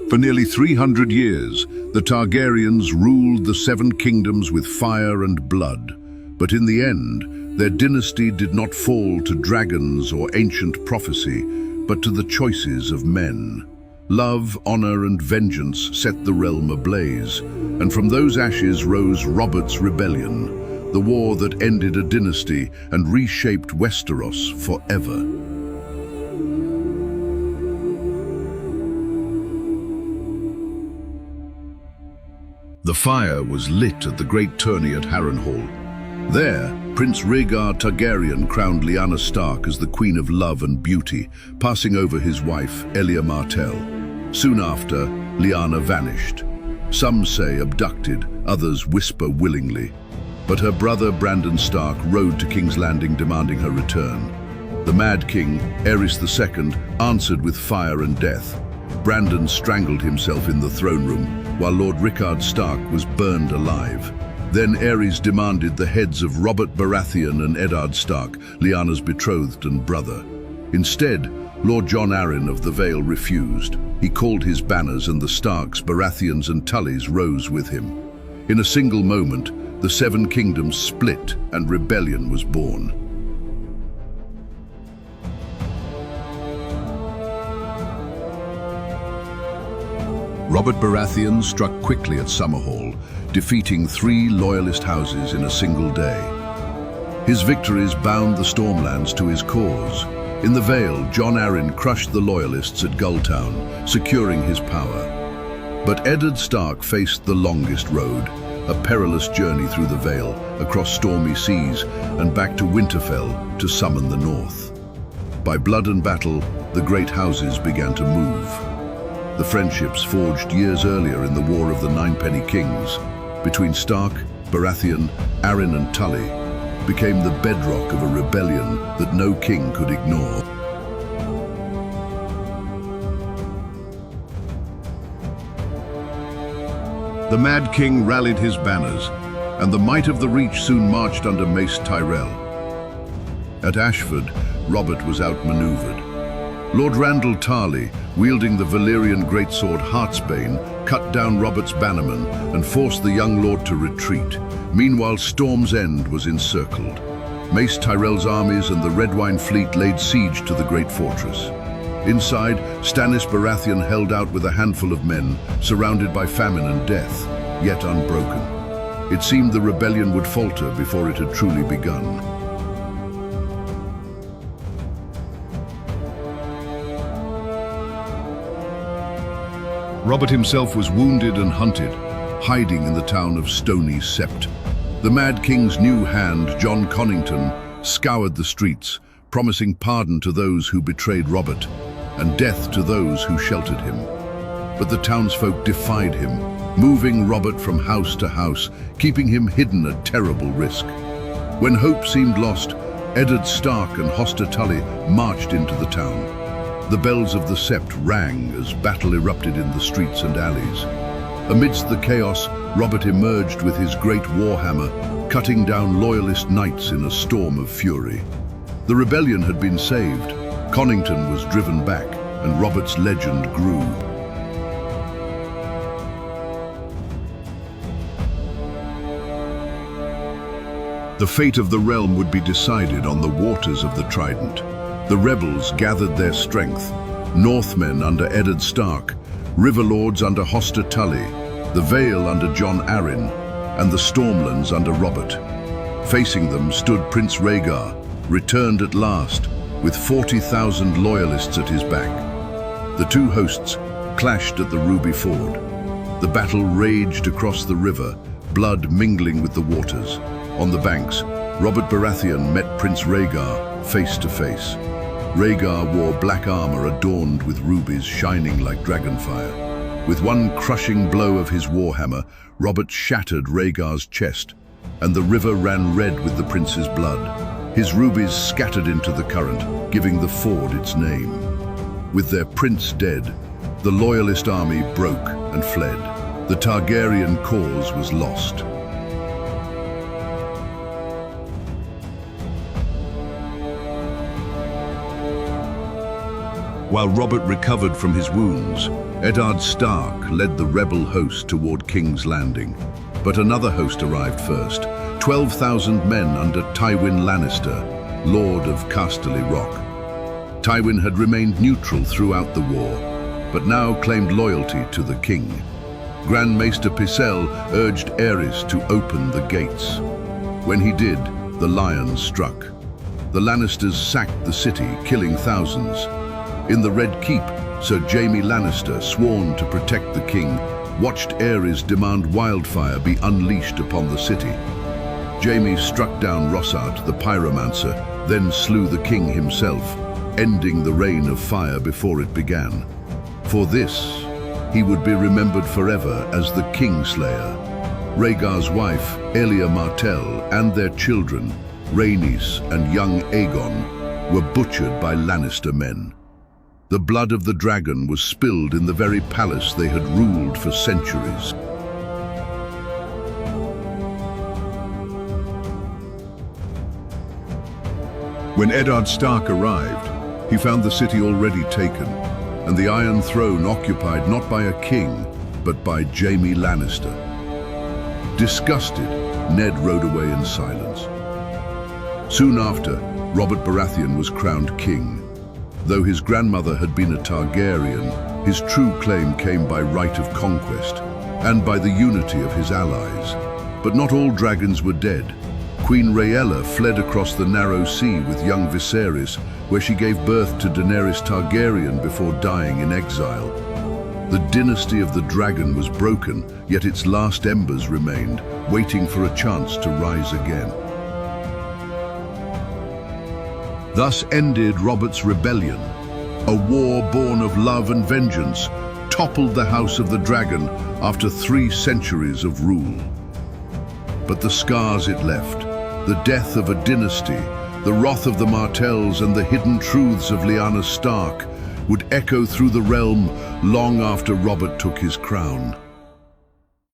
For nearly 300 years, the Targaryens ruled the Seven Kingdoms with fire and blood. But in the end, their dynasty did not fall to dragons or ancient prophecy, but to the choices of men. Love, honor, and vengeance set the realm ablaze, and from those ashes rose Robert's Rebellion, the war that ended a dynasty and reshaped Westeros forever. The fire was lit at the great tourney at Harrenhal. There, Prince Rhaegar Targaryen crowned Lyanna Stark as the Queen of Love and Beauty, passing over his wife, Elia Martell. Soon after, Lyanna vanished. Some say abducted, others whisper willingly. But her brother Brandon Stark rode to King's Landing demanding her return. The Mad King, Aerys II, answered with fire and death. Brandon strangled himself in the throne room, while Lord Rickard Stark was burned alive. Then Aerys demanded the heads of Robert Baratheon and Eddard Stark, Lyanna's betrothed and brother. Instead, Lord Jon Arryn of the Vale refused. He called his banners, and the Starks, Baratheons and Tullys rose with him. In a single moment, the Seven Kingdoms split and rebellion was born. Robert Baratheon struck quickly at Summerhall, defeating 3 loyalist houses in a single day. His victories bound the Stormlands to his cause. In the Vale, Jon Arryn crushed the loyalists at Gulltown, securing his power. But Eddard Stark faced the longest road, a perilous journey through the Vale, across stormy seas, and back to Winterfell to summon the North. By blood and battle, the great houses began to move. The friendships forged years earlier in the War of the Ninepenny Kings between Stark, Baratheon, Arryn and Tully became the bedrock of a rebellion that no king could ignore. The Mad King rallied his banners, and the might of the Reach soon marched under Mace Tyrell. At Ashford, Robert was outmaneuvered. Lord Randyll Tarly, wielding the Valyrian greatsword Heartsbane, cut down Robert's bannerman and forced the young lord to retreat. Meanwhile, Storm's End was encircled. Mace Tyrell's armies and the Redwyne fleet laid siege to the great fortress. Inside, Stannis Baratheon held out with a handful of men, surrounded by famine and death, yet unbroken. It seemed the rebellion would falter before it had truly begun. Robert himself was wounded and hunted, hiding in the town of Stony Sept. The Mad King's new hand, Jon Connington, scoured the streets, promising pardon to those who betrayed Robert and death to those who sheltered him. But the townsfolk defied him, moving Robert from house to house, keeping him hidden at terrible risk. When hope seemed lost, Eddard Stark and Hoster Tully marched into the town. The bells of the Sept rang as battle erupted in the streets and alleys. Amidst the chaos, Robert emerged with his great warhammer, cutting down loyalist knights in a storm of fury. The rebellion had been saved, Connington was driven back, and Robert's legend grew. The fate of the realm would be decided on the waters of the Trident. The rebels gathered their strength, Northmen under Eddard Stark, Riverlords under Hoster Tully, the Vale under Jon Arryn, and the Stormlands under Robert. Facing them stood Prince Rhaegar, returned at last, with 40,000 loyalists at his back. The two hosts clashed at the Ruby Ford. The battle raged across the river, blood mingling with the waters. On the banks, Robert Baratheon met Prince Rhaegar face to face. Rhaegar wore black armor adorned with rubies shining like dragonfire. With one crushing blow of his warhammer, Robert shattered Rhaegar's chest, and the river ran red with the prince's blood. His rubies scattered into the current, giving the ford its name. With their prince dead, the loyalist army broke and fled. The Targaryen cause was lost. While Robert recovered from his wounds, Eddard Stark led the rebel host toward King's Landing, but another host arrived first, 12,000 men under Tywin Lannister, Lord of Casterly Rock. Tywin had remained neutral throughout the war, but now claimed loyalty to the king. Grand Maester Pycelle urged Aerys to open the gates. When he did, the lions struck. The Lannisters sacked the city, killing thousands. In the Red Keep, Sir Jaime Lannister, sworn to protect the king, watched Aerys demand wildfire be unleashed upon the city. Jaime struck down Rossart, the pyromancer, then slew the king himself, ending the reign of fire before it began. For this, he would be remembered forever as the Kingslayer. Rhaegar's wife, Elia Martell, and their children, Rhaenys and young Aegon, were butchered by Lannister men. The blood of the dragon was spilled in the very palace they had ruled for centuries. When Eddard Stark arrived, he found the city already taken, and the Iron Throne occupied not by a king, but by Jaime Lannister. Disgusted, Ned rode away in silence. Soon after, Robert Baratheon was crowned king. Though his grandmother had been a Targaryen, his true claim came by right of conquest, and by the unity of his allies. But not all dragons were dead. Queen Rhaella fled across the narrow sea with young Viserys, where she gave birth to Daenerys Targaryen before dying in exile. The dynasty of the dragon was broken, yet its last embers remained, waiting for a chance to rise again. Thus ended Robert's rebellion. A war born of love and vengeance toppled the House of the Dragon after 3 centuries of rule. But the scars it left, the death of a dynasty, the wrath of the Martells, and the hidden truths of Lyanna Stark would echo through the realm long after Robert took his crown.